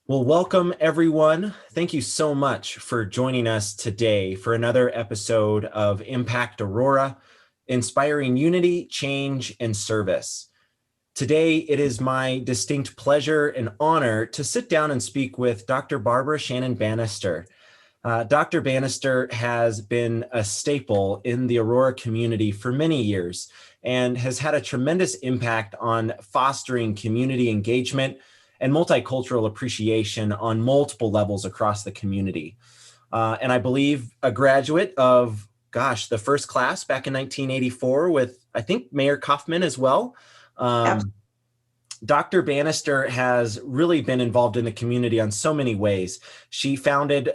Well, welcome everyone. Thank you so much for joining us today for another episode of Impact Aurora, inspiring unity, change, and service. Today, it is my distinct pleasure and honor to sit down and speak with Dr. Barbara Shannon Banister. Dr. Bannister has been a staple in the Aurora community for many years and has had a tremendous impact on fostering community engagement and multicultural appreciation on multiple levels across the community. And I believe a graduate of, the first class back in 1984 with, I think, Mayor Kaufman as well. Dr. Bannister has really been involved in the community on so many ways. She founded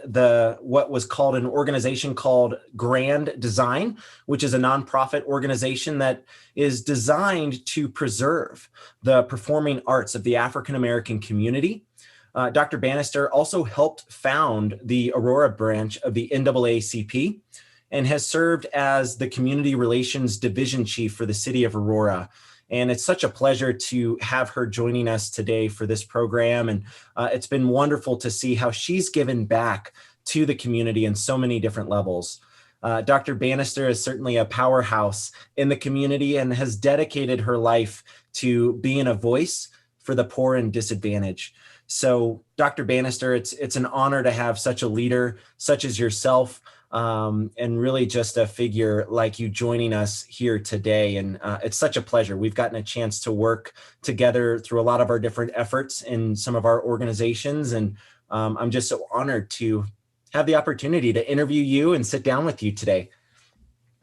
what was called an organization called Grand Design, which is a nonprofit organization that is designed to preserve the performing arts of the African American community. Dr. Bannister also helped found the Aurora branch of the NAACP and has served as the Community Relations Division Chief for the City of Aurora. And it's such a pleasure to have her joining us today for this program. And it's been wonderful to see how she's given back to the community in so many different levels. Dr. Bannister is certainly a powerhouse in the community and has dedicated her life to being a voice for the poor and disadvantaged. So, Dr. Bannister, it's an honor to have such a leader such as yourself, and really just a figure like you joining us here today. And it's such a pleasure. We've gotten a chance to work together through a lot of our different efforts in some of our organizations. And I'm just so honored to have the opportunity to interview you and sit down with you today.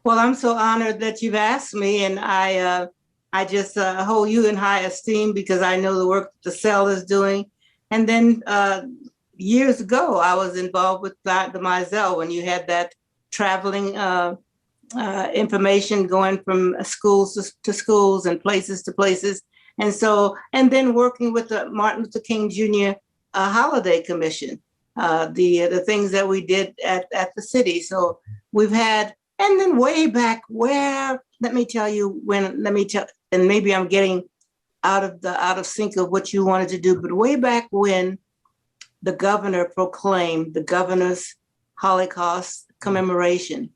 Well, I'm so honored that you've asked me, and I just hold you in high esteem because I know the work that the cell is doing. And then years ago, I was involved with the Mizell when you had that traveling information going from schools to schools and places to places. And then working with the Martin Luther King Jr. Holiday Commission, the things that we did at the city. So we've had, and then way back where, and maybe I'm getting out of sync of what you wanted to do, but way back when the governor proclaimed the governor's Holocaust commemoration,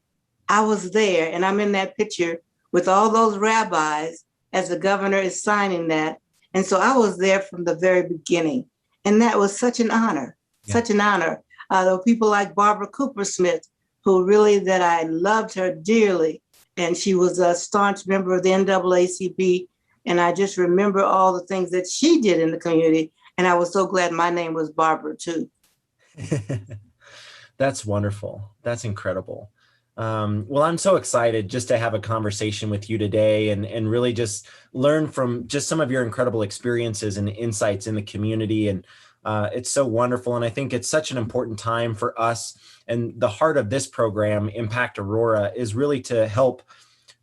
I was there, and I'm in that picture with all those rabbis as the governor is signing that. And so I was there from the very beginning. And that was such an honor, such an honor. There were people like Barbara Cooper Smith, who really, that I loved her dearly. And she was a staunch member of the NAACP. And I just remember all the things that she did in the community. And I was so glad my name was Barbara too. That's wonderful. That's incredible. Well, I'm so excited just to have a conversation with you today and really just learn from just some of your incredible experiences and insights in the community. And it's so wonderful. And I think it's such an important time for us. And the heart of this program, Impact Aurora, is really to help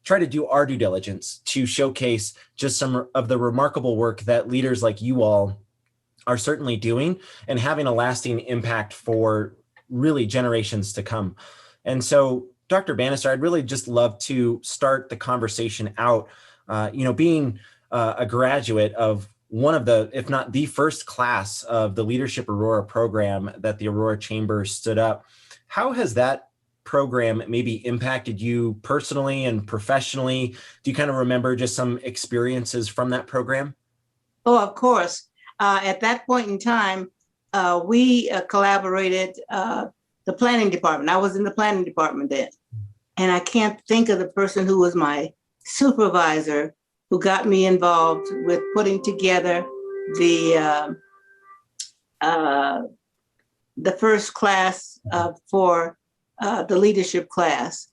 try to do our due diligence to showcase just some of the remarkable work that leaders like you all are certainly doing and having a lasting impact for really generations to come. And so, Dr. Bannister, I'd really just love to start the conversation out, being a graduate of one of the, if not the first class of the Leadership Aurora program that the Aurora Chamber stood up. How has that program maybe impacted you personally and professionally? Do you kind of remember just some experiences from that program? Oh, of course. At that point in time, we collaborated, the planning department. I was in the planning department then. And I can't think of the person who was my supervisor who got me involved with putting together the first class for the leadership class.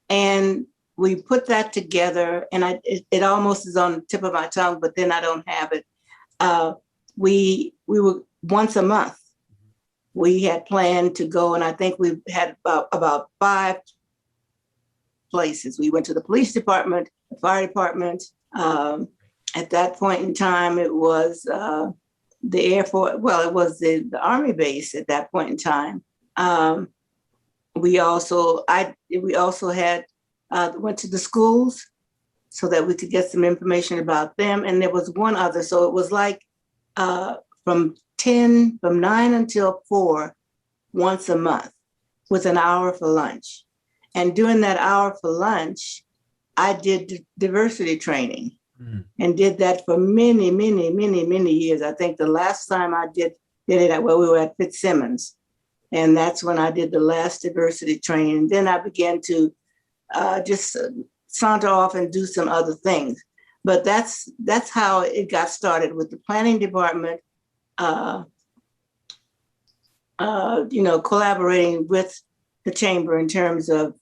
And we put that together, and it almost is on the tip of my tongue, but then I don't have it. We were once a month. We had planned to go, and I think we had about 5 places. We went to the police department, the fire department. At that point in time, it was the Air Force. Well, it was the Army base at that point in time. We also had went to the schools so that we could get some information about them. And there was one other. So it was like from 9 until 4 once a month with an hour for lunch. And during that hour for lunch, I did diversity training and did that for many, many, many, many years. I think the last time I did it, well, we were at Fitzsimmons. And that's when I did the last diversity training. Then I began to just saunter off and do some other things. But that's how it got started with the planning department, collaborating with the chamber in terms of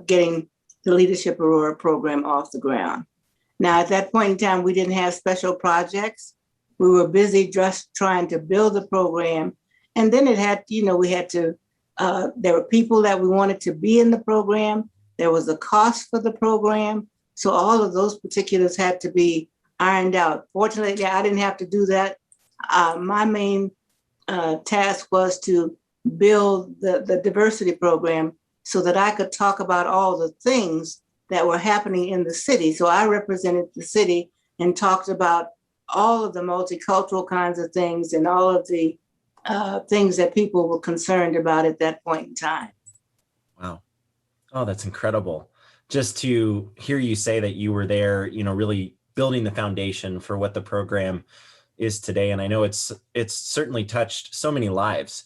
getting the Leadership Aurora program off the ground. Now, at that point in time, we didn't have special projects. We were busy just trying to build the program. And then it had, we had to, there were people that we wanted to be in the program. There was a cost for the program. So all of those particulars had to be ironed out. Fortunately, I didn't have to do that. My main task was to build the diversity program so that I could talk about all the things that were happening in the city. So I represented the city and talked about all of the multicultural kinds of things and all of the things that people were concerned about at that point in time. Wow. Oh, that's incredible. Just to hear you say that you were there, really building the foundation for what the program is today. And I know it's certainly touched so many lives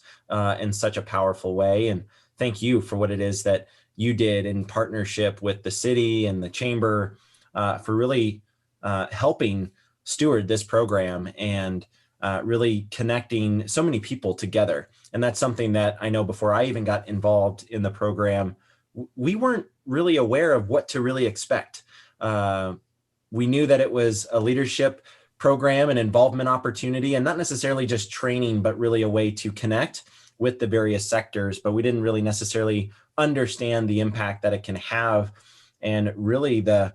in such a powerful way. And thank you for what it is that you did in partnership with the city and the chamber for really helping steward this program and really connecting so many people together. And that's something that I know before I even got involved in the program, we weren't really aware of what to really expect. We knew that it was a leadership program and involvement opportunity, and not necessarily just training, but really a way to connect with the various sectors. But we didn't really necessarily understand the impact that it can have and really the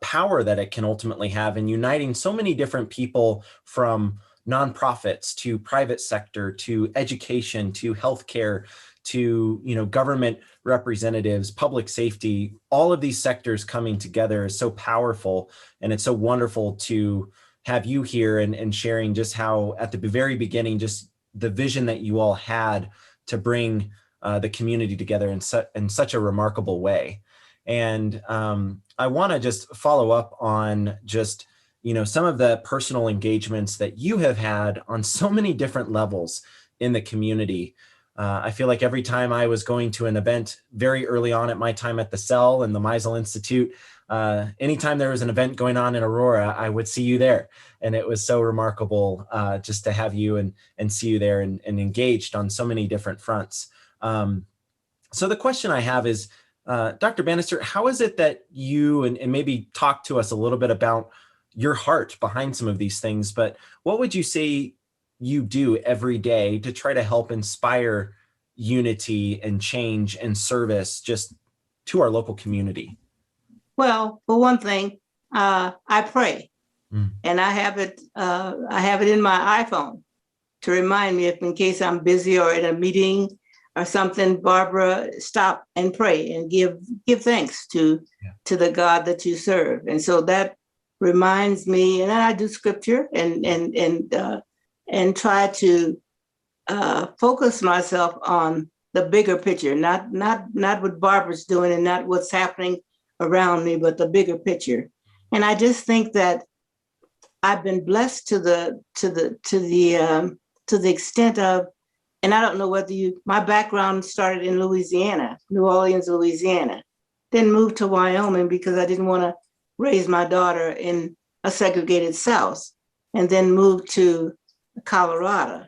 power that it can ultimately have in uniting so many different people, from nonprofits to private sector to education to healthcare to government representatives, public safety. All of these sectors coming together is so powerful, and it's so wonderful to have you here and sharing just how at the very beginning, just the vision that you all had to bring the community together in such a remarkable way. And I want to just follow up on just some of the personal engagements that you have had on so many different levels in the community. I feel like every time I was going to an event very early on at my time at the Cell and the Meisel Institute, anytime there was an event going on in Aurora, I would see you there. And it was so remarkable just to have you and see you there and engaged on so many different fronts. So the question I have is, Dr. Banister, how is it that you, and maybe talk to us a little bit about your heart behind some of these things, but what would you say you do every day to try to help inspire unity and change and service just to our local community? Well, for one thing, I pray, and I have it in my iPhone to remind me if in case I'm busy or in a meeting or something, Barbara, stop and pray and give thanks to the God that you serve. And so that reminds me, and then I do scripture and try to focus myself on the bigger picture, not what Barbara's doing and not what's happening around me, but the bigger picture. And I just think that I've been blessed to the extent of, and I don't know whether my background started in Louisiana, New Orleans, Louisiana, then moved to Wyoming because I didn't want to raise my daughter in a segregated South, and then moved to Colorado.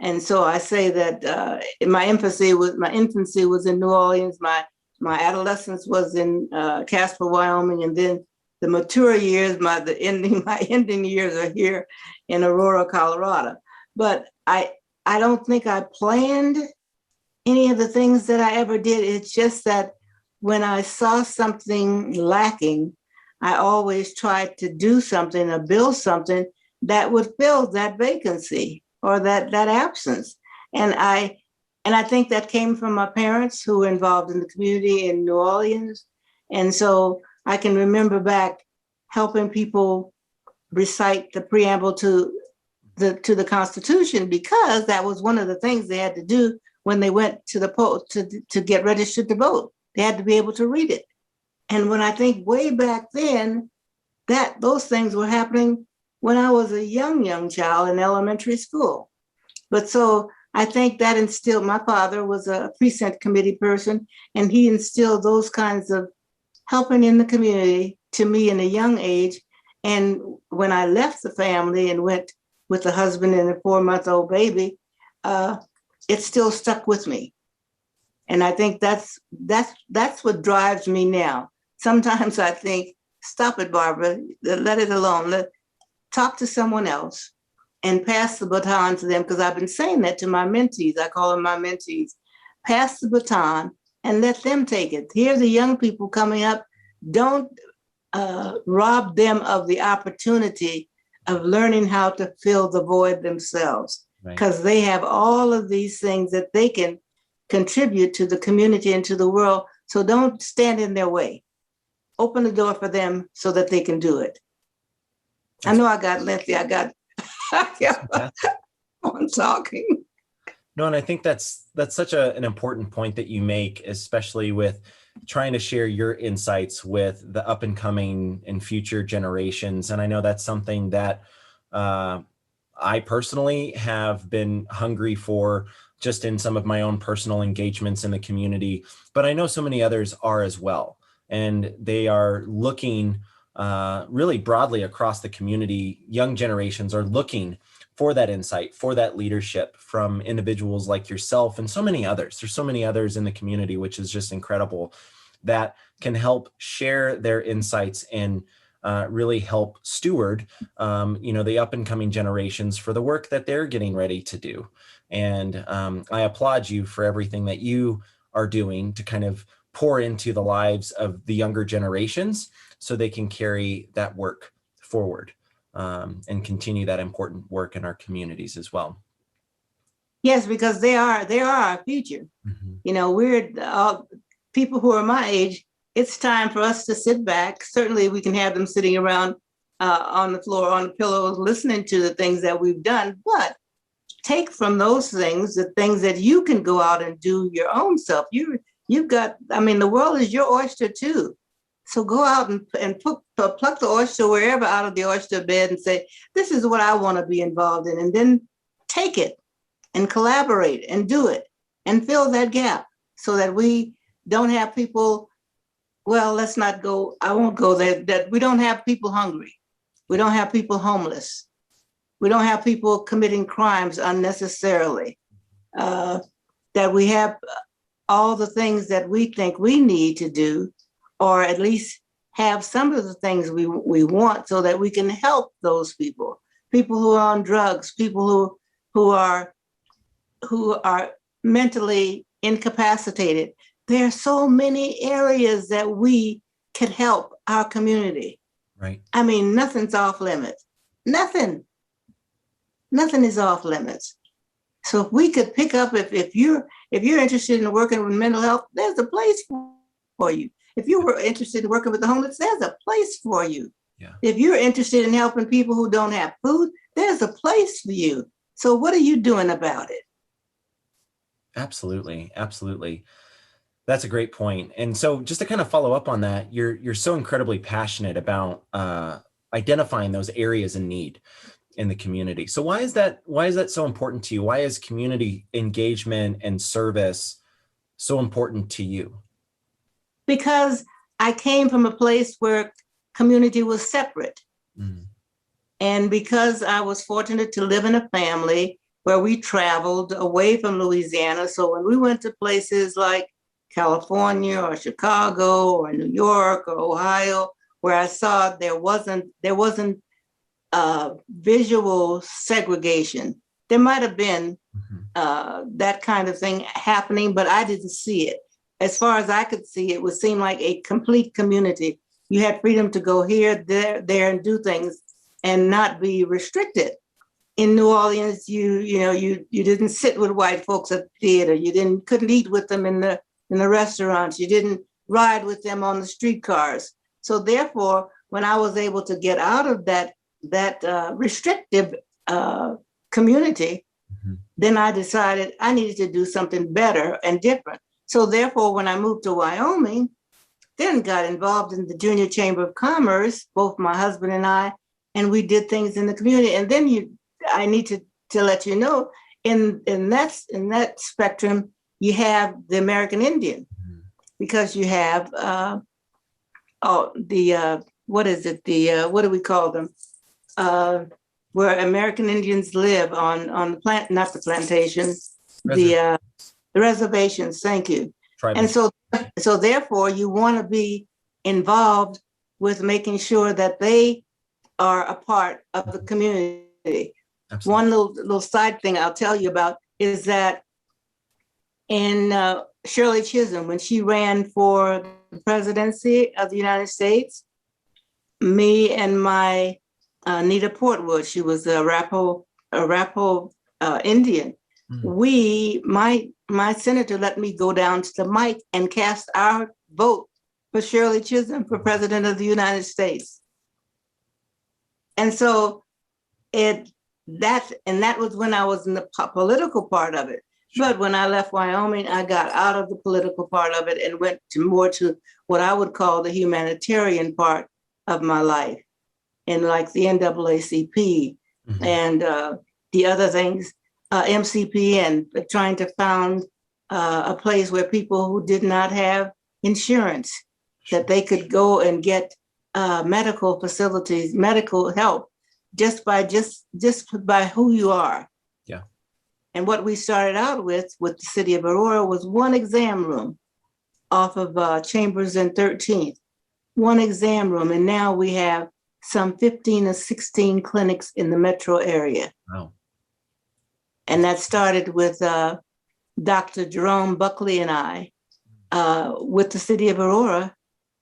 And so I say that my infancy was in New Orleans. My adolescence was in Casper, Wyoming, and then the mature years, my ending years are here in Aurora, Colorado. But I don't think I planned any of the things that I ever did. It's just that when I saw something lacking, I always tried to do something or build something that would fill that vacancy or that absence. And I think that came from my parents who were involved in the community in New Orleans. And so I can remember back helping people recite the preamble to to the Constitution, because that was one of the things they had to do when they went to the poll to get registered to vote. They had to be able to read it. And when I think way back then, that those things were happening when I was a young child in elementary school. But so I think that instilled, my father was a precinct committee person, and he instilled those kinds of helping in the community to me in a young age. And when I left the family and went with a husband and a 4-month-old baby, it still stuck with me. And I think that's what drives me now. Sometimes I think, stop it, Barbara, let it alone. Talk to someone else and pass the baton to them, because I've been saying that to my mentees. I call them my mentees. Pass the baton and let them take it. Here are the young people coming up. Don't rob them of the opportunity of learning how to fill the void themselves, because they have all of these things that they can contribute to the community and to the world. So don't stand in their way. Open the door for them so that they can do it. I know I got lengthy. I got on talking. No, and I think that's such an important point that you make, especially with trying to share your insights with the up and coming and future generations. And I know that's something that I personally have been hungry for, just in some of my own personal engagements in the community, but I know so many others are as well. And they are looking really broadly across the community. Young generations are looking for that insight, for that leadership from individuals like yourself and so many others. There's so many others in the community, which is just incredible, that can help share their insights and really help steward, the up and coming generations for the work that they're getting ready to do. And I applaud you for everything that you are doing to kind of pour into the lives of the younger generations so they can carry that work forward and continue that important work in our communities as well. Yes, because they are our future. Mm-hmm. We're people who are my age. It's time for us to sit back. Certainly we can have them sitting around on the floor, on the pillows, listening to the things that we've done, but take from those things the things that you can go out and do your own self. You've got, the world is your oyster too. So go out and pluck the oyster wherever out of the oyster bed and say, this is what I want to be involved in. And then take it and collaborate and do it and fill that gap so that we don't have people, well, let's not go, I won't go there, that we don't have people hungry. We don't have people homeless. We don't have people committing crimes unnecessarily. That we have all the things that we think we need to do, or at least have some of the things we want, so that we can help those people who are on drugs, people who are mentally incapacitated. There are so many areas that we can help our community. Right. Nothing's off limits. Nothing is off limits. So if we could pick up, if you're interested in working with mental health, there's a place for you. If you were interested in working with the homeless, there's a place for you. Yeah. If you're interested in helping people who don't have food, there's a place for you. So what are you doing about it? Absolutely. Absolutely. That's a great point. And so just to kind of follow up on that, you're so incredibly passionate about identifying those areas in need in the community. So why is that so important to you? Why is community engagement and service so important to you? Because I came from a place where community was separate. Mm. And because I was fortunate to live in a family where we traveled away from Louisiana. So when we went to places like California or Chicago or New York or Ohio, where I saw there wasn't visual segregation. There might have been that kind of thing happening, but I didn't see it. As far as I could see, it would seem like a complete community. You had freedom to go here, there, and do things and not be restricted. In New Orleans, you didn't sit with white folks at the theater. You couldn't eat with them in the restaurants. You didn't ride with them on the streetcars. So therefore, when I was able to get out of that restrictive community, Mhm. then I decided I needed to do something better and different. So therefore, when I moved to Wyoming, then got involved in the Junior Chamber of Commerce, both my husband and we did things in the community. And then I need to let you know, in that spectrum, you have the American Indian, Mhm. because you have what is it? What do we call them? Where American Indians live on the plant, not the plantations, the reservations. Thank you. Tribal. And so therefore, you want to be involved with making sure that they are a part of the community. Absolutely. One little side thing I'll tell you about is that in Shirley Chisholm, when she ran for the presidency of the United States, me and my Nita Portwood, she was a Arapaho Indian. My senator let me go down to the mic and cast our vote for Shirley Chisholm for president of the United States. And so that was when I was in the political part of it. But when I left Wyoming, I got out of the political part of it and went more to what I would call the humanitarian part of my life, and like the NAACP and the other things, MCP, and trying to found a place where people who did not have insurance, that they could go and get medical facilities, medical help, just by who you are. Yeah. And what we started out with the City of Aurora was one exam room off of Chambers and 13th, one exam room. And now we have some 15 or 16 clinics in the metro area. Wow. And that started with Dr. Jerome Buckley and I with the City of Aurora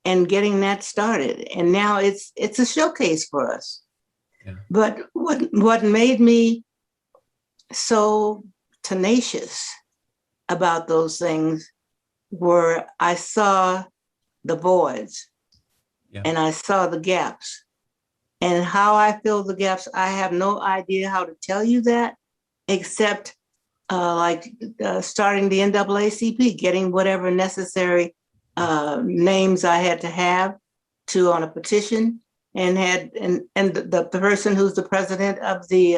and getting that started. And now it's a showcase for us. Yeah. But what made me so tenacious about those things were I saw the voids, and I saw the gaps. And how I fill the gaps, I have no idea how to tell you that, except starting the NAACP, getting whatever necessary names I had to have on a petition, and the person who's the president of the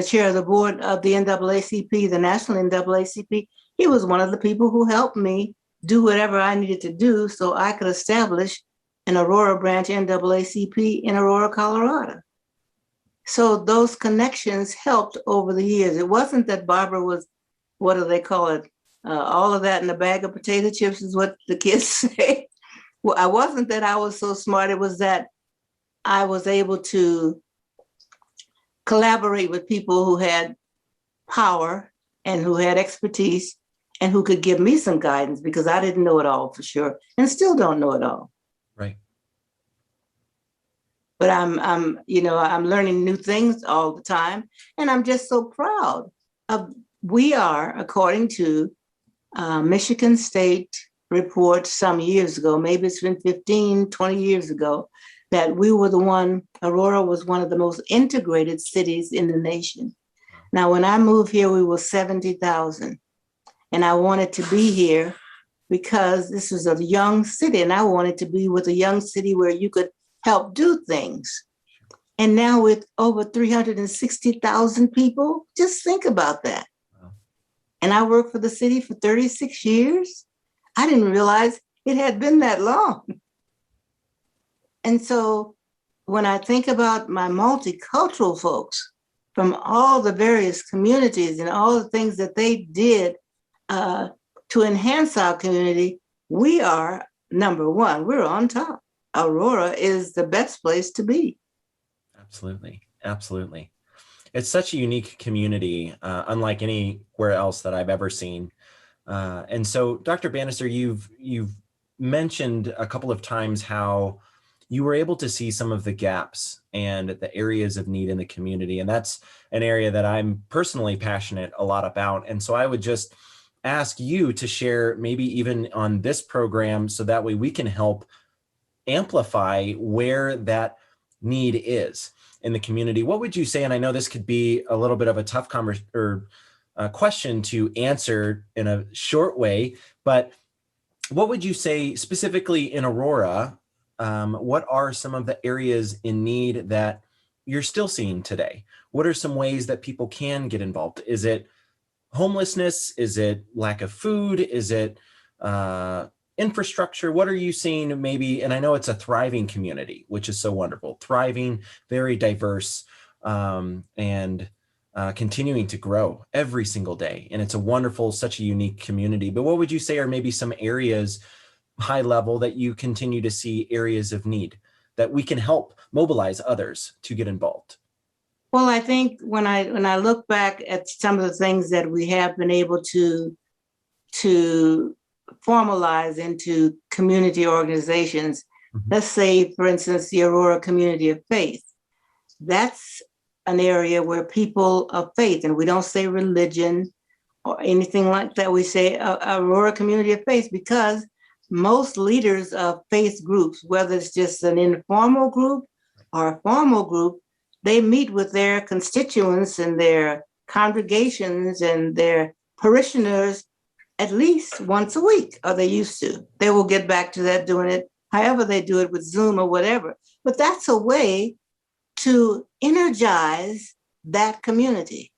chair of the board of the NAACP, the national NAACP, he was one of the people who helped me do whatever I needed to do so I could establish an Aurora branch NAACP in Aurora, Colorado. So those connections helped over the years. It wasn't that Barbara was, what do they call it? All of that in a bag of potato chips is what the kids say. Well, I wasn't that I was so smart. It was that I was able to collaborate with people who had power and who had expertise and who could give me some guidance, because I didn't know it all for sure and still don't know it all. Right. But I'm learning new things all the time, and I'm just so proud of. We are, according to Michigan State report some years ago, maybe it's been 15, 20 years ago, that we were Aurora was one of the most integrated cities in the nation. Now, when I moved here, we were 70,000, and I wanted to be here because this was a young city, and I wanted to be with a young city where you could help do things. And now with over 360,000 people, just think about that. Wow. And I worked for the city for 36 years. I didn't realize it had been that long. And so when I think about my multicultural folks from all the various communities and all the things that they did to enhance our community, we are number one, we're on top. Aurora is the best place to be. Absolutely. Absolutely. It's such a unique community, unlike anywhere else that I've ever seen. And so, Dr. Banister, you've mentioned a couple of times how you were able to see some of the gaps and the areas of need in the community. And that's an area that I'm personally passionate a lot about. And so I would just ask you to share maybe even on this program, so that way we can help amplify where that need is. in the community, what would you say? And I know this could be a little bit of a tough question to answer in a short way, but what would you say specifically in Aurora? What are some of the areas in need that you're still seeing today? What are some ways that people can get involved? Is it homelessness? Is it lack of food? Is it infrastructure? What are you seeing maybe? And I know it's a thriving community, which is so wonderful, thriving, very diverse, and continuing to grow every single day. And it's a wonderful, such a unique community. But what would you say are maybe some areas, high level, that you continue to see areas of need that we can help mobilize others to get involved? Well, I think when I look back at some of the things that we have been able to formalize into community organizations, let's say, for instance, the Aurora Community of Faith, that's an area where people of faith, and we don't say religion or anything like that, we say Aurora Community of Faith, because most leaders of faith groups, whether it's just an informal group or a formal group, they meet with their constituents and their congregations and their parishioners at least once a week, or they used to. They will get back to that, doing it however they do it, with Zoom or whatever. But that's a way to energize that community.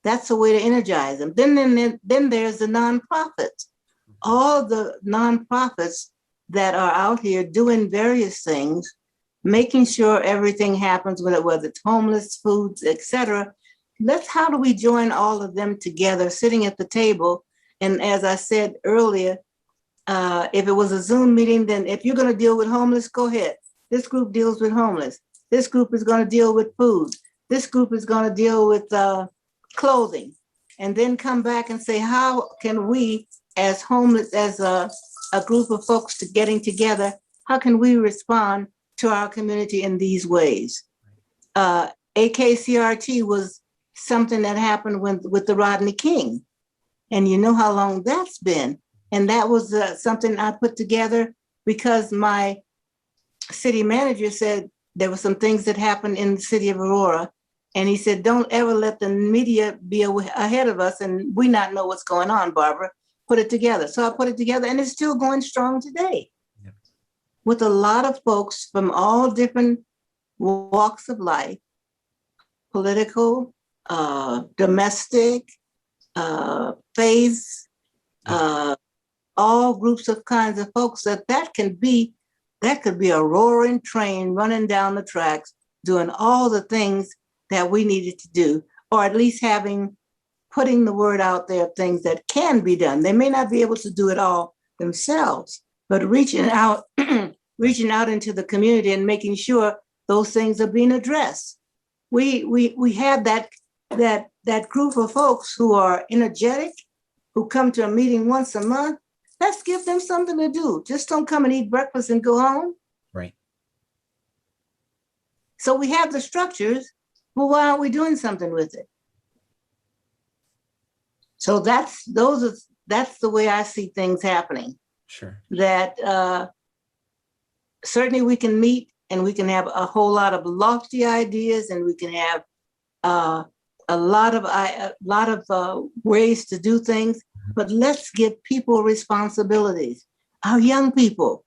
That's a way to energize them. Then there's the nonprofits. All the nonprofits that are out here doing various things, making sure everything happens, whether it's homeless, foods, etc. How do we join all of them together, sitting at the table? And as I said earlier, if it was a Zoom meeting, then if you're going to deal with homeless, go ahead. This group deals with homeless. This group is going to deal with food. This group is going to deal with clothing. And then come back and say, how can we, as homeless, as a group of folks getting together, how can we respond to our community in these ways? AKCRT was something that happened with the Rodney King. And you know how long that's been. And that was something I put together because my city manager said there were some things that happened in the city of Aurora. And he said, don't ever let the media be ahead of us and we not know what's going on, Barbara. Put it together. So I put it together, and it's still going strong today. Yep. With a lot of folks from all different walks of life, political, domestic, faith, all groups of kinds of folks that could be a roaring train running down the tracks, doing all the things that we needed to do, or at least putting the word out there of things that can be done. They may not be able to do it all themselves, but reaching out into the community and making sure those things are being addressed. We have that group of folks who are energetic, who come to a meeting once a month. Let's give them something to do. Just don't come and eat breakfast and go home. Right. So we have the structures, but why aren't we doing something with it? So that's the way I see things happening. Sure. That certainly we can meet and we can have a whole lot of lofty ideas, and we can have a lot of ways to do things. But let's give people responsibilities. Our young people,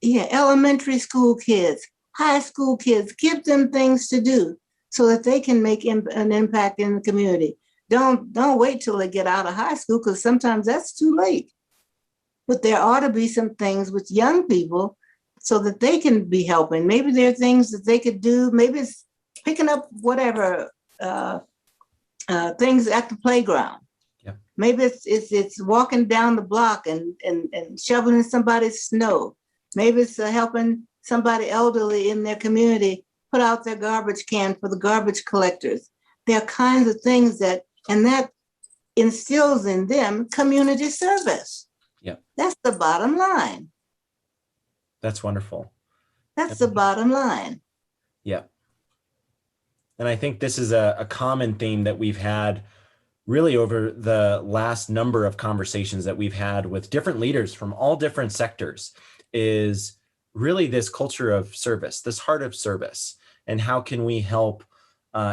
elementary school kids, high school kids, give them things to do so that they can make an impact in the community. Don't wait till they get out of high school, because sometimes that's too late. But there ought to be some things with young people so that they can be helping. Maybe there are things that they could do. Maybe it's picking up whatever things at the playground. Yeah. Maybe it's walking down the block and shoveling somebody's snow. Maybe it's helping somebody elderly in their community put out their garbage can for the garbage collectors. There are kinds of things that instills in them community service. Yeah. That's the bottom line. That's wonderful. That's the bottom line. Yeah. And I think this is a common theme that we've had really over the last number of conversations that we've had with different leaders from all different sectors, is really this culture of service, this heart of service. and how can we help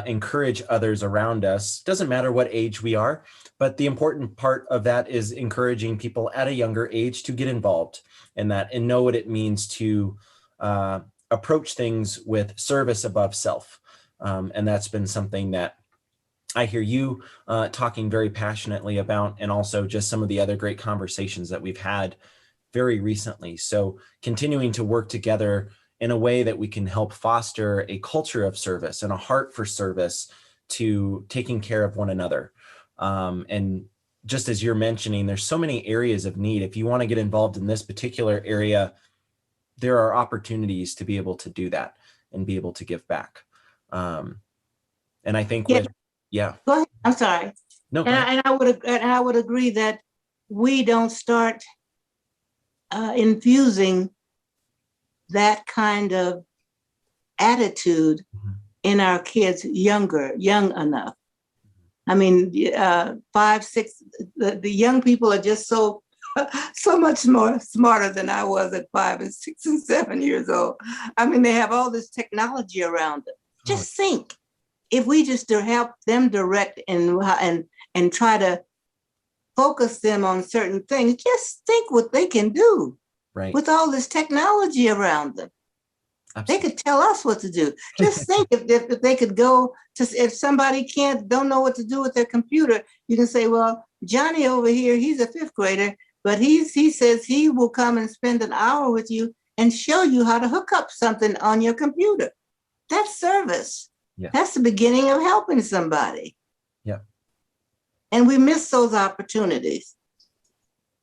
encourage others around us. Doesn't matter what age we are, but the important part of that is encouraging people at a younger age to get involved in that and know what it means to approach things with service above self. And that's been something that I hear you talking very passionately about, and also just some of the other great conversations that we've had very recently. So continuing to work together in a way that we can help foster a culture of service and a heart for service to taking care of one another. And just as you're mentioning, there's so many areas of need. If you want to get involved in this particular area, there are opportunities to be able to do that and be able to give back. And I think Yeah. with, yeah. Go ahead. I'm sorry. No, And I would agree that we don't start infusing that kind of attitude in our kids young enough. I mean, 5, 6, the young people are just so much more smarter than I was at 5 and 6 and 7 years old. I mean, they have all this technology around them. Just think, if we just help them direct and try to focus them on certain things, just think what they can do with all this technology around them. Absolutely. They could tell us what to do. Just think if they could go to, if somebody don't know what to do with their computer, you can say, well, Johnny over here, he's a 5th grader, but he says he will come and spend an hour with you and show you how to hook up something on your computer. That's service. Yeah. That's the beginning of helping somebody. Yeah. And we miss those opportunities.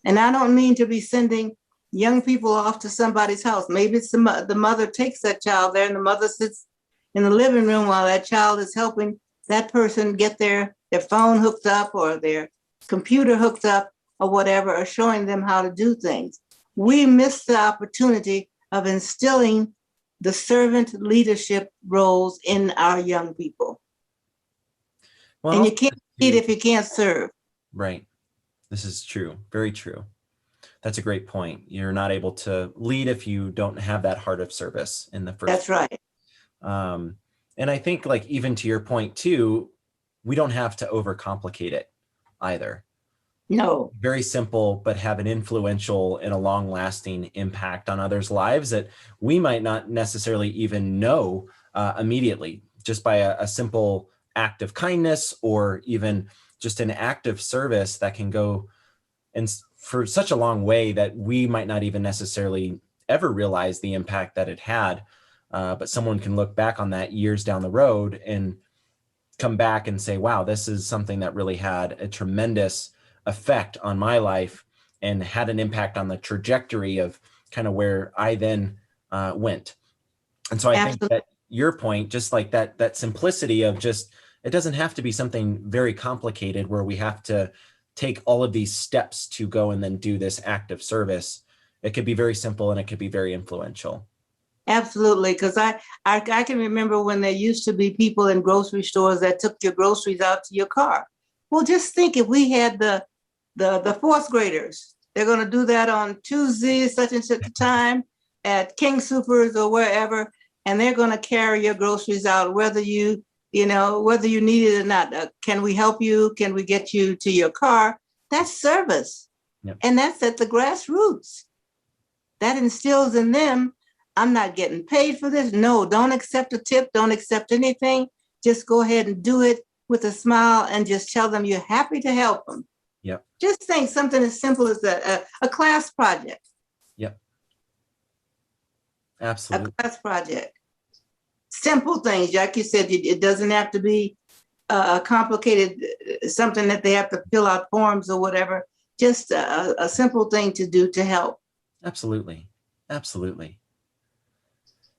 And I don't mean to be sending young people off to somebody's house. Maybe it's the mother takes that child there and the mother sits in the living room while that child is helping that person get their phone hooked up or their computer hooked up or whatever, or showing them how to do things. We miss the opportunity of instilling the servant leadership roles in our young people. Well, and you can't lead if you can't serve. Right. This is true. Very true. That's a great point. You're not able to lead if you don't have that heart of service in the first. That's right. And I think, like, even to your point too, we don't have to overcomplicate it either. No. Very simple, but have an influential and a long-lasting impact on others' lives that we might not necessarily even know immediately, just by a simple act of kindness or even just an act of service that can go and for such a long way that we might not even necessarily ever realize the impact that it had. But someone can look back on that years down the road and come back and say, wow, this is something that really had a tremendous effect on my life and had an impact on the trajectory of kind of where I then went. And so I think that your point, just like that simplicity of just, it doesn't have to be something very complicated where we have to take all of these steps to go and then do this act of service. It could be very simple and it could be very influential. Absolutely, because I can remember when there used to be people in grocery stores that took your groceries out to your car. Well, just think if we had the 4th graders, they're going to do that on Tuesday, such and such a time at King Soopers or wherever, and they're going to carry your groceries out, whether you need it or not. Can we help you? Can we get you to your car? That's service. Yep. And that's at the grassroots. That instills in them, I'm not getting paid for this. No, don't accept a tip. Don't accept anything. Just go ahead and do it with a smile and just tell them you're happy to help them. Yep. Just think something as simple as a class project. Yep. Absolutely. A class project. Simple things, like you said, it doesn't have to be a complicated, something that they have to fill out forms or whatever. Just a simple thing to do to help. Absolutely. Absolutely.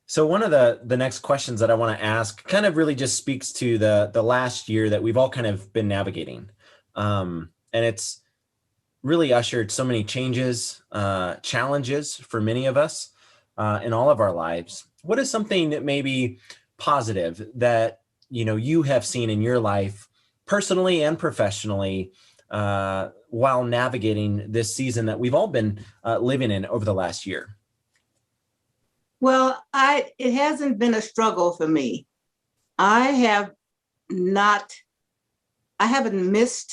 So one of the next questions that I want to ask kind of really just speaks to the last year that we've all kind of been navigating. And it's really ushered so many changes, challenges for many of us in all of our lives. What is something that maybe positive that you have seen in your life, personally and professionally, while navigating this season that we've all been living in over the last year? Well, it hasn't been a struggle for me. I have not, I haven't missed,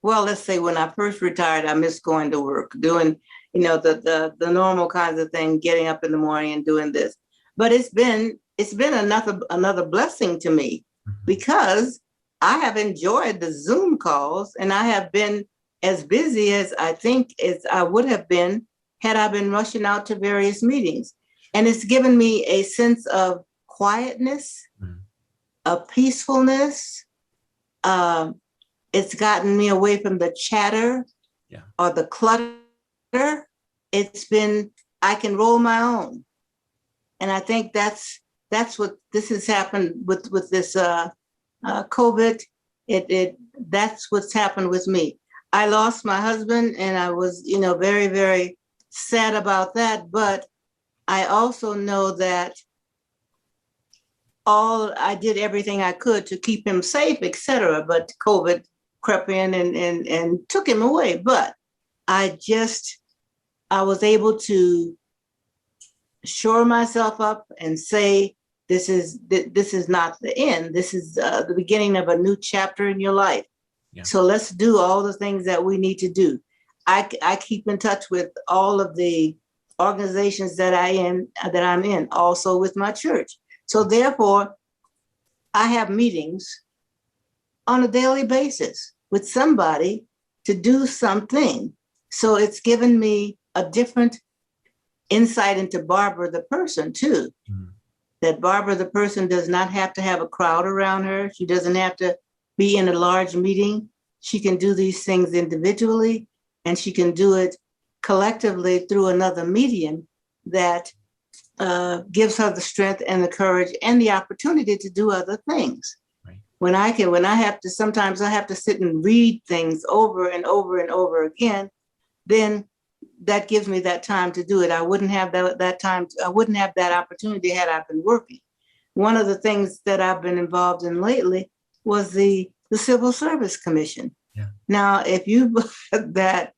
well, let's say when I first retired, I missed going to work, doing, the normal kinds of thing, getting up in the morning and doing this. But it's been another blessing to me because I have enjoyed the Zoom calls and I have been as busy as I think as I would have been had I been rushing out to various meetings. And it's given me a sense of quietness, of peacefulness. It's gotten me away from the chatter or the clutter. It's been, I can roll my own. And I think that's what this has happened with this COVID. That's what's happened with me. I lost my husband and I was, very, very sad about that. But I also know that I did everything I could to keep him safe, etc. But COVID crept in and took him away. But I was able to shore myself up and say, this is not the end. This is the beginning of a new chapter in your life. Yeah. So let's do all the things that we need to do. I keep in touch with all of the organizations that I'm in, also with my church. So therefore, I have meetings on a daily basis with somebody to do something. So it's given me a different insight into Barbara the person too. That Barbara the person does not have to have a crowd around her. She doesn't have to be in a large meeting. She can do these things individually, and she can do it collectively through another medium that gives her the strength and the courage and the opportunity to do other things. Right. Sometimes I have to sit and read things over and over and over again, then that gives me that time to do it. I wouldn't have that time. I wouldn't have that opportunity had I been working. One of the things that I've been involved in lately was the Civil Service Commission. Yeah. Now, if you look at that,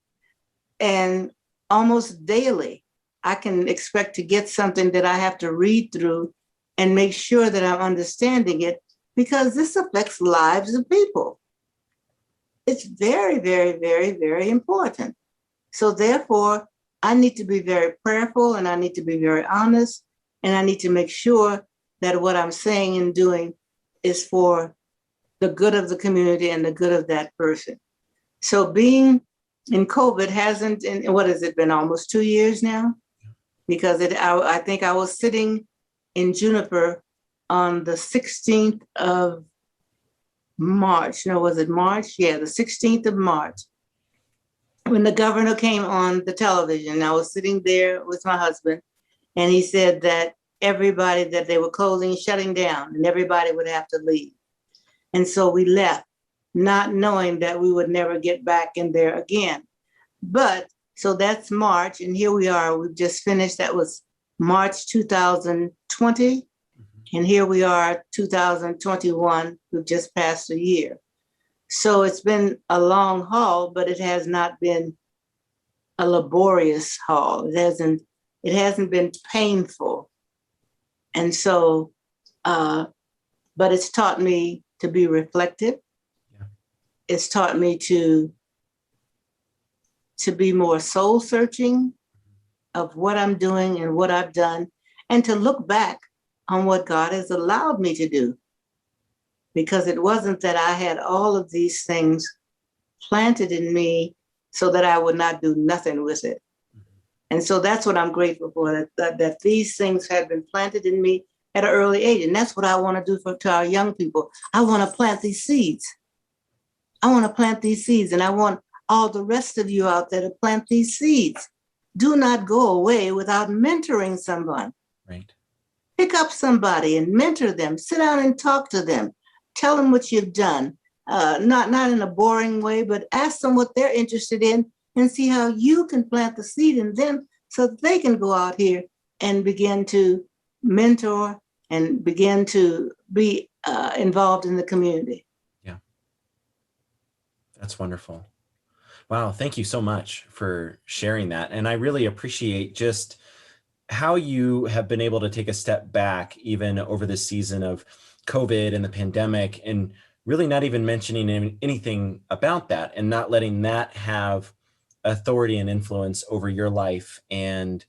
and almost daily, I can expect to get something that I have to read through and make sure that I'm understanding it, because this affects lives of people. It's very, very, very, very important. So therefore, I need to be very prayerful and I need to be very honest, and I need to make sure that what I'm saying and doing is for the good of the community and the good of that person. So being in COVID hasn't, and what has it been, almost 2 years now? Because I think I was sitting in Juniper on the 16th of March. No, was it March? Yeah, the 16th of March. When the governor came on the television, I was sitting there with my husband, and he said that everybody, that they were closing, shutting down, and everybody would have to leave. And so we left, not knowing that we would never get back in there again. But so that's March, and here we are. We've just finished. That was March 2020, and here we are, 2021. We've just passed a year. So it's been a long haul, but it has not been a laborious haul. It hasn't been painful. And so, but it's taught me to be reflective. Yeah. It's taught me to be more soul searching of what I'm doing and what I've done, and to look back on what God has allowed me to do. Because it wasn't that I had all of these things planted in me so that I would not do nothing with it. And so that's what I'm grateful for, that these things had been planted in me at an early age. And that's what I want to do to our young people. I want to plant these seeds. I want to plant these seeds, and I want all the rest of you out there to plant these seeds. Do not go away without mentoring someone. Right. Pick up somebody and mentor them. Sit down and talk to them. Tell them what you've done. Not in a boring way, but ask them what they're interested in and see how you can plant the seed in them so that they can go out here and begin to mentor and begin to be involved in the community. Yeah. That's wonderful. Wow. Thank you so much for sharing that. And I really appreciate just how you have been able to take a step back even over this season of COVID and the pandemic, and really not even mentioning anything about that and not letting that have authority and influence over your life, and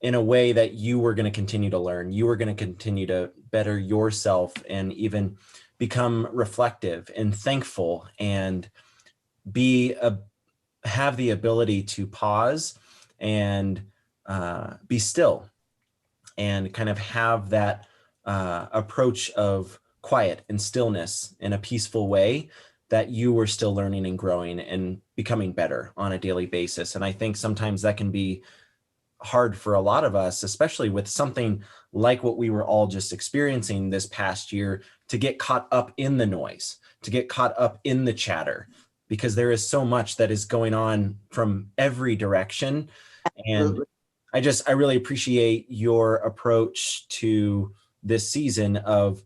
in a way that you were going to continue to learn, you were going to continue to better yourself and even become reflective and thankful and have the ability to pause and be still and kind of have that approach of quiet and stillness in a peaceful way, that you were still learning and growing and becoming better on a daily basis. And I think sometimes that can be hard for a lot of us, especially with something like what we were all just experiencing this past year, to get caught up in the noise, to get caught up in the chatter, because there is so much that is going on from every direction. And I really appreciate your approach to this season of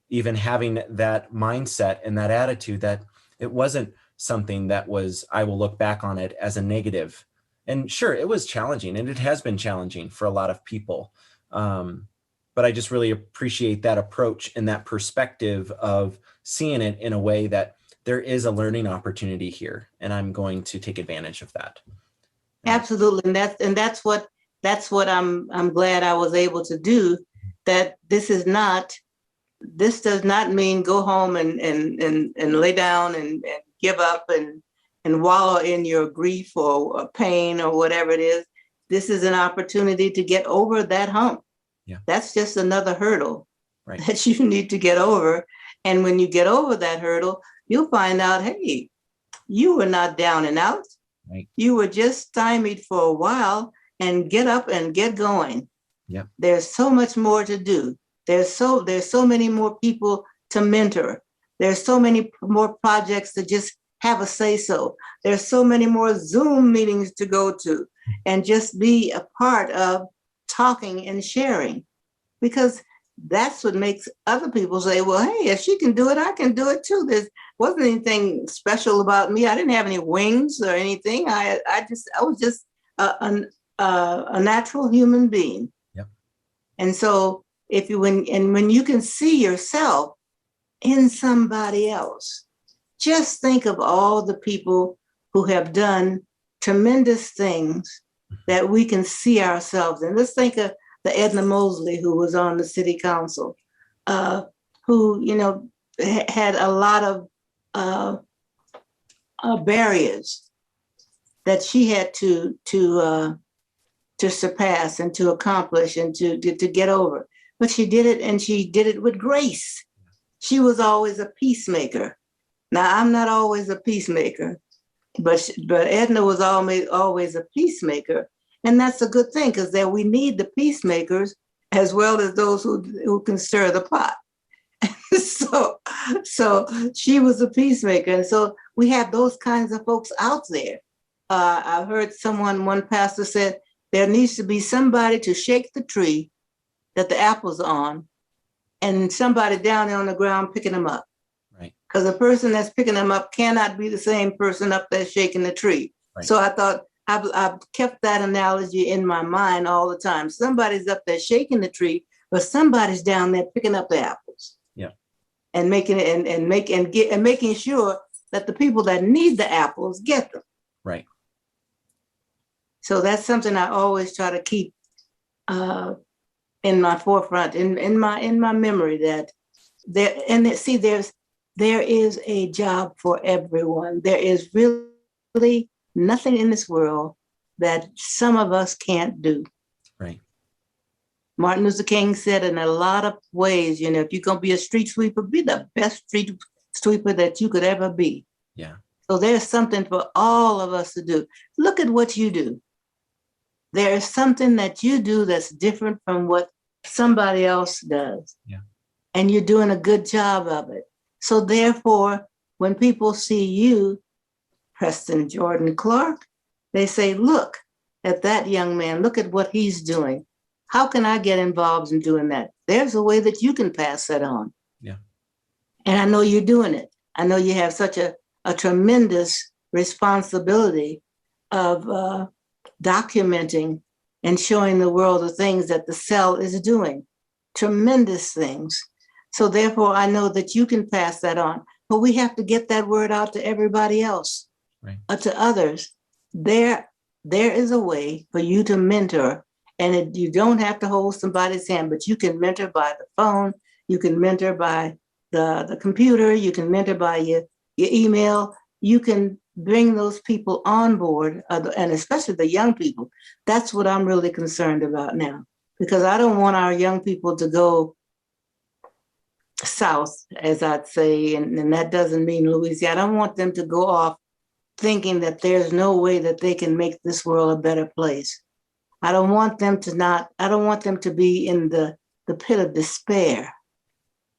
even having that mindset and that attitude that it wasn't something that was, I will look back on it as a negative. And sure, it was challenging, and it has been challenging for a lot of people. But I just really appreciate that approach and that perspective of seeing it in a way that there is a learning opportunity here, and I'm going to take advantage of that. Absolutely, and that's what I'm glad I was able to do. That this does not mean go home and lay down and give up and wallow in your grief or pain or whatever it is. This is an opportunity to get over that hump. Yeah. That's just another hurdle, right, that you need to get over. And when you get over that hurdle, you'll find out, hey, you were not down and out. Right. You were just stymied for a while, and get up and get going. Yeah. There's so much more to do. There's so many more people to mentor. There's so many more projects to just have a say so. There's so many more Zoom meetings to go to and just be a part of talking and sharing, because that's what makes other people say, well, hey, if she can do it, I can do it too. There wasn't anything special about me. I didn't have any wings or anything. I was just a natural human being. Yep. And so when you can see yourself in somebody else, just think of all the people who have done tremendous things that we can see ourselves in. Let's think of the Edna Mosley, who was on the city council, who, had a lot of barriers that she had to surpass and to accomplish and to get over. But she did it, and she did it with grace. She was always a peacemaker. Now, I'm not always a peacemaker, but Edna was always a peacemaker. And that's a good thing, because we need the peacemakers as well as those who can stir the pot. So she was a peacemaker. And so we have those kinds of folks out there. I heard one pastor said, there needs to be somebody to shake the tree that the apples are on, and somebody down there on the ground picking them up. Right. Because the person that's picking them up cannot be the same person up there shaking the tree. Right. So I thought, I've kept that analogy in my mind all the time. Somebody's up there shaking the tree, but somebody's down there picking up the apples. Yeah. And making it and making sure that the people that need the apples get them. Right. So that's something I always try to keep in my forefront, in my memory, that there is a job for everyone. There is really nothing in this world that some of us can't do. Right. Martin Luther King said in a lot of ways, if you're going to be a street sweeper, be the best street sweeper that you could ever be. Yeah. So there's something for all of us to do. Look at what you do. There is something that you do that's different from what somebody else does. Yeah. And you're doing a good job of it. So therefore, when people see you, Preston Jordan Clark, they say, look at that young man, look at what he's doing. How can I get involved in doing that? There's a way that you can pass that on. Yeah. And I know you're doing it. I know you have such a tremendous responsibility of documenting and showing the world the things that the cell is doing, tremendous things. So therefore, I know that you can pass that on, but we have to get that word out to everybody else, Right. To others. There is a way for you to mentor, and you don't have to hold somebody's hand, but you can mentor by the phone, you can mentor by the computer, you can mentor by your email, you can bring those people on board, and especially the young people. That's what I'm really concerned about now, because I don't want our young people to go south, as I'd say, and that doesn't mean Louisiana. I don't want them to go off thinking that there's no way that they can make this world a better place. I don't want them to be in the pit of despair,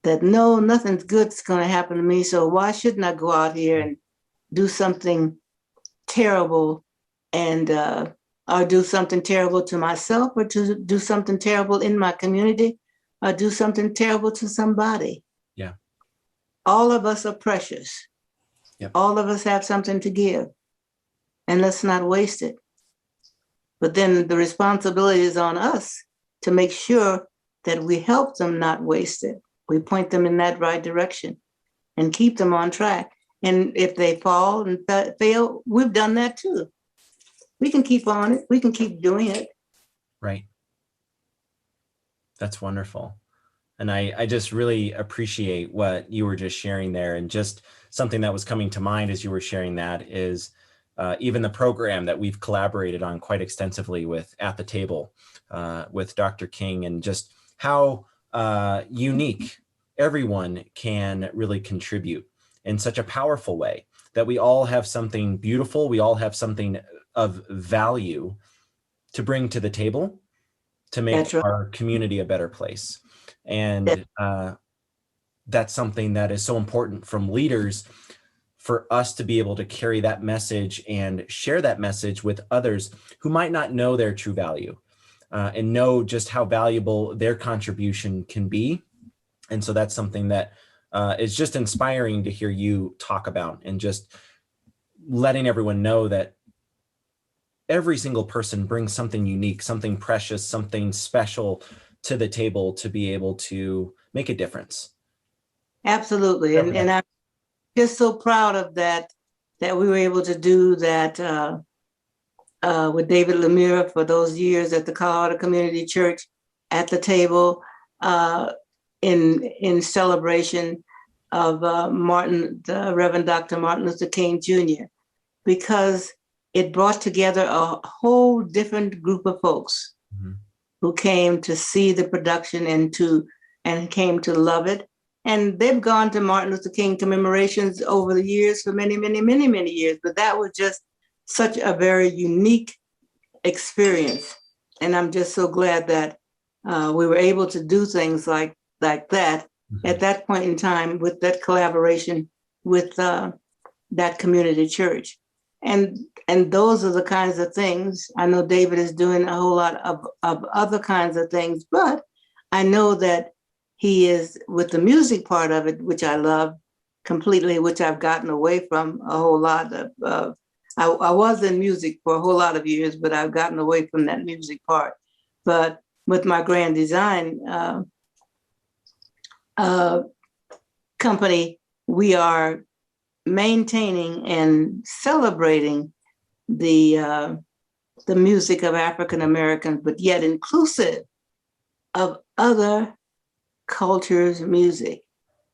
that no, nothing's good's going to happen to me, so why shouldn't I go out here and do something terrible, and or do something terrible to myself, or to do something terrible in my community, or do something terrible to somebody. Yeah. All of us are precious. Yep. All of us have something to give, and let's not waste it. But then the responsibility is on us to make sure that we help them not waste it. We point them in that right direction and keep them on track. And if they fall and fail, we've done that too. We can keep on it. We can keep doing it. Right. That's wonderful. And I just really appreciate what you were just sharing there. And just something that was coming to mind as you were sharing that is even the program that we've collaborated on quite extensively with At the Table with Dr. King, and just how unique everyone can really contribute in such a powerful way, that we all have something beautiful. We all have something of value to bring to the table to make our community a better place. And that's something that is so important from leaders, for us to be able to carry that message and share that message with others who might not know their true value and know just how valuable their contribution can be. And so that's something that is just inspiring to hear you talk about, and just letting everyone know that every single person brings something unique, something precious, something special to the table to be able to make a difference. Absolutely. And I'm just so proud of that we were able to do that with David Lemire for those years at the Colorado Community Church, At the Table, in celebration of the Reverend Dr. Martin Luther King Jr., because it brought together a whole different group of folks who came to see the production and came to love it. And they've gone to Martin Luther King commemorations over the years for many, many, many, many years. But that was just such a very unique experience. And I'm just so glad that we were able to do things like that at that point in time, with that collaboration with that community church. And those are the kinds of things. I know David is doing a whole lot of other kinds of things, but I know that he is with the music part of it, which I love completely, which I've gotten away from a whole lot of. I was in music for a whole lot of years, but I've gotten away from that music part. But with my grand design company, we are maintaining and celebrating the music of African Americans, but yet inclusive of other cultures' music.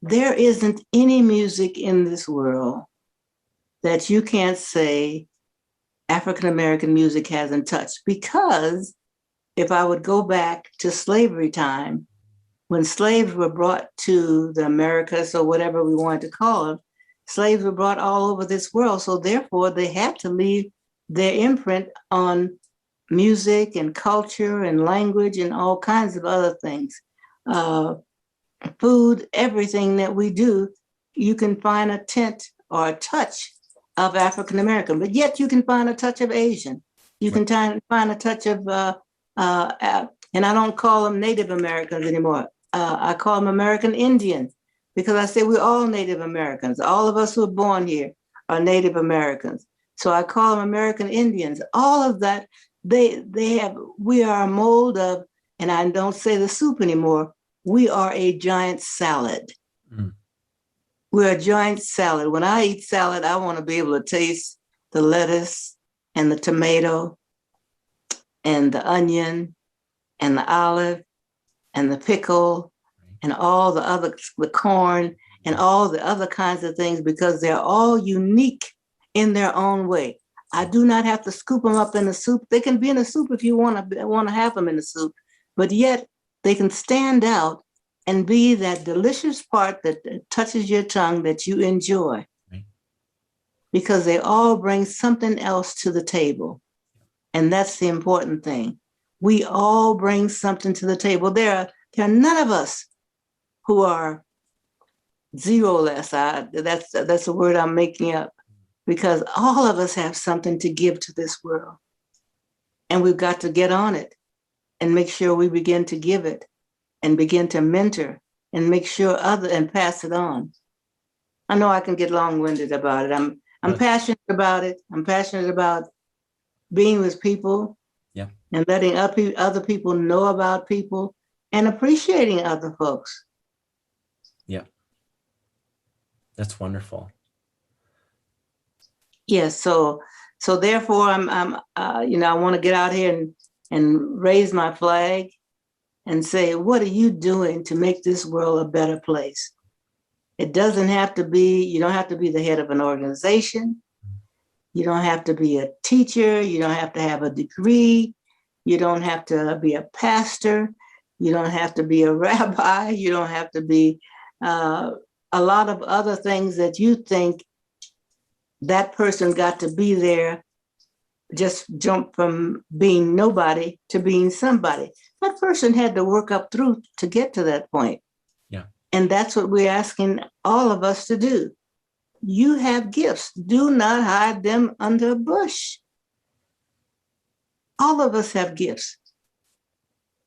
There isn't any music in this world that you can't say African American music hasn't touched, because if I would go back to slavery time, when slaves were brought to the Americas, or whatever we wanted to call them, slaves were brought all over this world. So therefore, they had to leave their imprint on music and culture and language and all kinds of other things. Food, everything that we do, you can find a tint or a touch of African American, but yet you can find a touch of Asian. You can find a touch of, and I don't call them Native Americans anymore. I call them American Indians, because I say we're all Native Americans. All of us who are born here are Native Americans. So I call them American Indians. All of that we are a mold of, and I don't say the soup anymore, we are a giant salad. Mm. We're a giant salad. When I eat salad, I want to be able to taste the lettuce and the tomato and the onion and the olive and the pickle and all the corn and all the other kinds of things, because they're all unique in their own way. I do not have to scoop them up in the soup. They can be in the soup if you want to have them in the soup, but yet they can stand out and be that delicious part that touches your tongue that you enjoy, because they all bring something else to the table. And that's the important thing. We all bring something to the table. There are none of us who are zero-less. That's a word I'm making up, because all of us have something to give to this world. And we've got to get on it and make sure we begin to give it and begin to mentor and make sure and pass it on. I know I can get long-winded about it. I'm passionate about it. I'm passionate about being with people, yeah, and letting other people know about people and appreciating other folks. Yeah. That's wonderful. Yes. So therefore I want to get out here and raise my flag and say, what are you doing to make this world a better place? It doesn't have to be, you don't have to be the head of an organization. You don't have to be a teacher. You don't have to have a degree. You don't have to be a pastor. You don't have to be a rabbi. You don't have to be a lot of other things that you think that person got to be there, just jump from being nobody to being somebody. That person had to work up through to get to that point. Yeah. And that's what we're asking all of us to do. You have gifts. Do not hide them under a bush. All of us have gifts.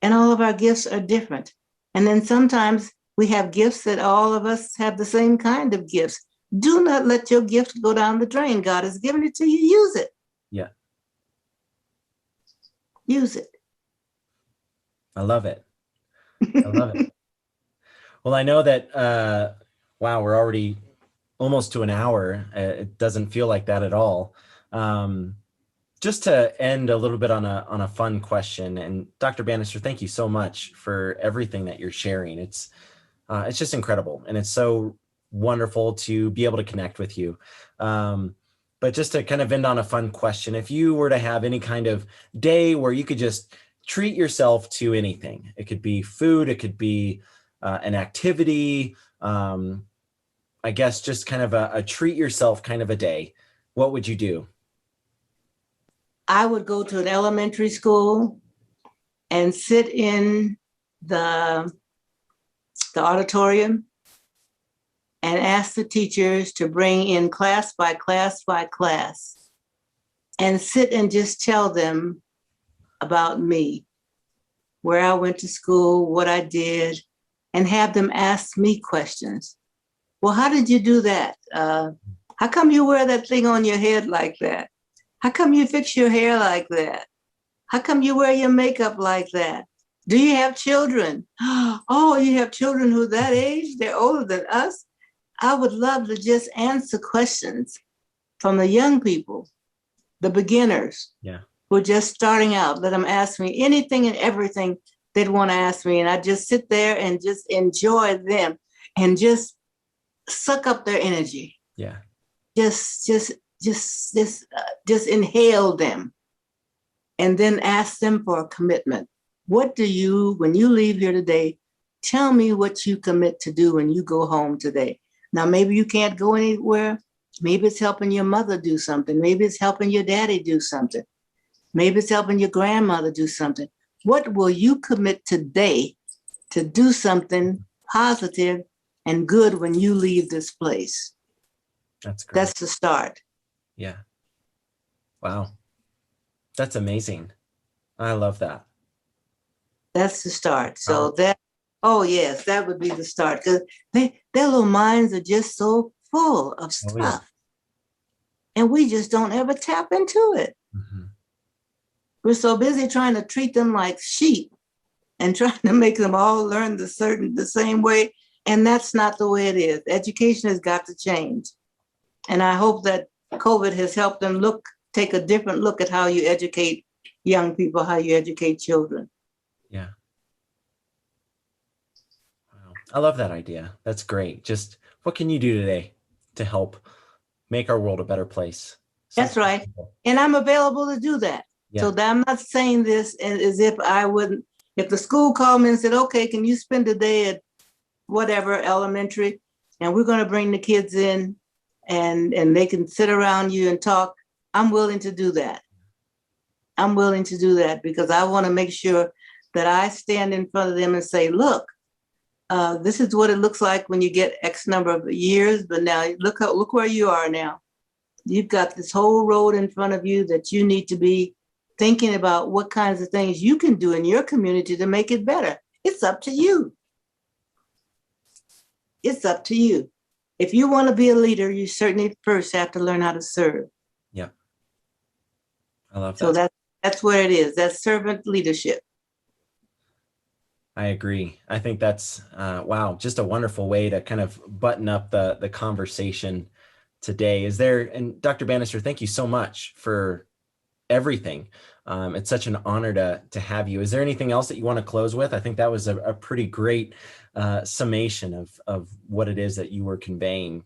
And all of our gifts are different. And then sometimes we have gifts that all of us have the same kind of gifts. Do not let your gift go down the drain. God has given it to you. Use it. Yeah. Use it. I love it. I love it. Well, I know that, wow, we're already almost to an hour. It doesn't feel like that at all. Just to end a little bit on a fun question, and Dr. Banister, thank you so much for everything that you're sharing. It's just incredible, and it's so wonderful to be able to connect with you. But just to kind of end on a fun question, if you were to have any kind of day where you could just treat yourself to anything, it could be food, it could be an activity, I guess just kind of a treat yourself kind of a day, what would you do? I would go to an elementary school and sit in the auditorium and ask the teachers to bring in class by class by class and sit and just tell them about me, where I went to school, what I did, and have them ask me questions. Well, how did you do that? How come you wear that thing on your head like that? How come you fix your hair like that? How come you wear your makeup like that? Do you have children? Oh, you have children who that age? They're older than us? I would love to just answer questions from the young people, the beginners, yeah, who are just starting out. Let them ask me anything and everything they'd want to ask me. And I just sit there and just enjoy them and just suck up their energy. Yeah. Just inhale them and then ask them for a commitment. What do you, when you leave here today, tell me what you commit to do when you go home today. Now, maybe you can't go anywhere. Maybe it's helping your mother do something. Maybe it's helping your daddy do something. Maybe it's helping your grandmother do something. What will you commit today to do something positive and good when you leave this place? That's great. That's the start. Yeah. Wow. That's amazing. I love that. That's the start. So oh yes, that would be the start, because their little minds are just so full of stuff. Yeah. And we just don't ever tap into it. Mm-hmm. we're so busy trying to treat them like sheep and trying to make them all learn the same way. And that's not the way it is. Education has got to change. And I hope that COVID has helped them take a different look at how you educate young people, how you educate children. Yeah. Wow. I love that idea. That's great. Just what can you do today to help make our world a better place? That's right. Simple. And I'm available to do that. Yeah. So that I'm not saying this as if I wouldn't, if the school called me and said, okay, can you spend a day at whatever elementary, and we're going to bring the kids in and they can sit around you and talk, I'm willing to do that. I'm willing to do that because I want to make sure that I stand in front of them and say, look, this is what it looks like when you get X number of years, but now look where you are now. You've got this whole road in front of you that you need to be thinking about what kinds of things you can do in your community to make it better. It's up to you. It's up to you. If you want to be a leader, you certainly first have to learn how to serve. Yeah. I love that. So that's where it is. That's servant leadership. I agree. I think that's, wow, just a wonderful way to kind of button up the conversation today. And Dr. Banister, thank you so much for everything. It's such an honor to have you. Is there anything else that you want to close with? I think that was a pretty great summation of what it is that you were conveying.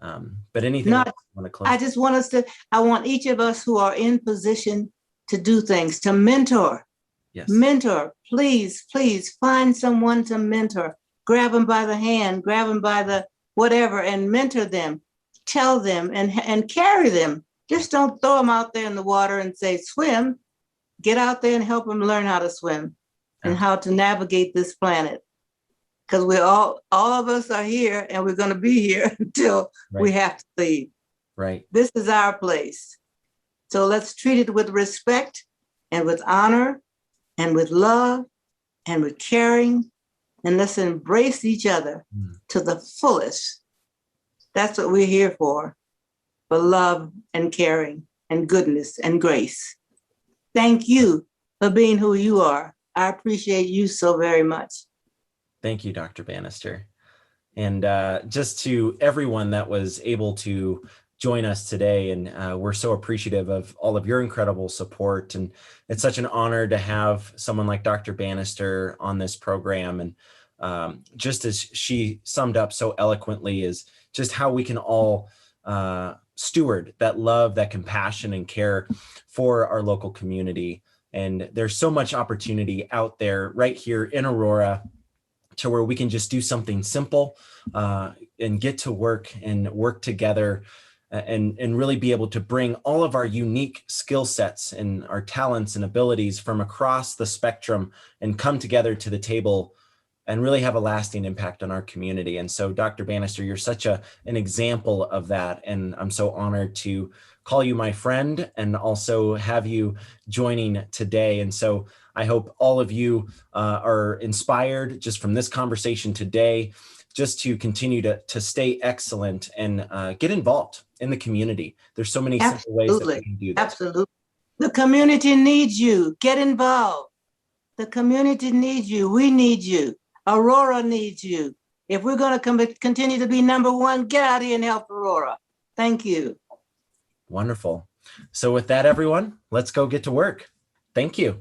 But anything else you want to close? I want each of us who are in position to do things, to mentor. Yes. Mentor, please find someone to mentor. Grab them by the hand, grab them by the whatever, and mentor them. Tell them and carry them. Just don't throw them out there in the water and say, swim. Get out there and help them learn how to swim and how to navigate this planet. Because all of us are here and we're going to be here until we have to leave. Right. This is our place. So let's treat it with respect and with honor and with love and with caring. And let's embrace each other to the fullest. That's what we're here for love and caring and goodness and grace. Thank you for being who you are. I appreciate you so very much. Thank you, Dr. Banister. And just to everyone that was able to join us today, and we're so appreciative of all of your incredible support. And it's such an honor to have someone like Dr. Banister on this program. And just as she summed up so eloquently is just how we can all steward that love, that compassion and care for our local community. And there's so much opportunity out there right here in Aurora to where we can just do something simple and get to work and work together and really be able to bring all of our unique skill sets and our talents and abilities from across the spectrum and come together to the table and really have a lasting impact on our community. And so, Dr. Banister, you're such an example of that. And I'm so honored to call you my friend and also have you joining today. And so I hope all of you are inspired just from this conversation today, just to continue to stay excellent and get involved in the community. There's so many simple ways that we can do that. Absolutely. The community needs you. Get involved. The community needs you. We need you. Aurora needs you. If we're going to continue to be number one, get out here and help Aurora. Thank you. Wonderful. So with that, everyone, let's go get to work. Thank you.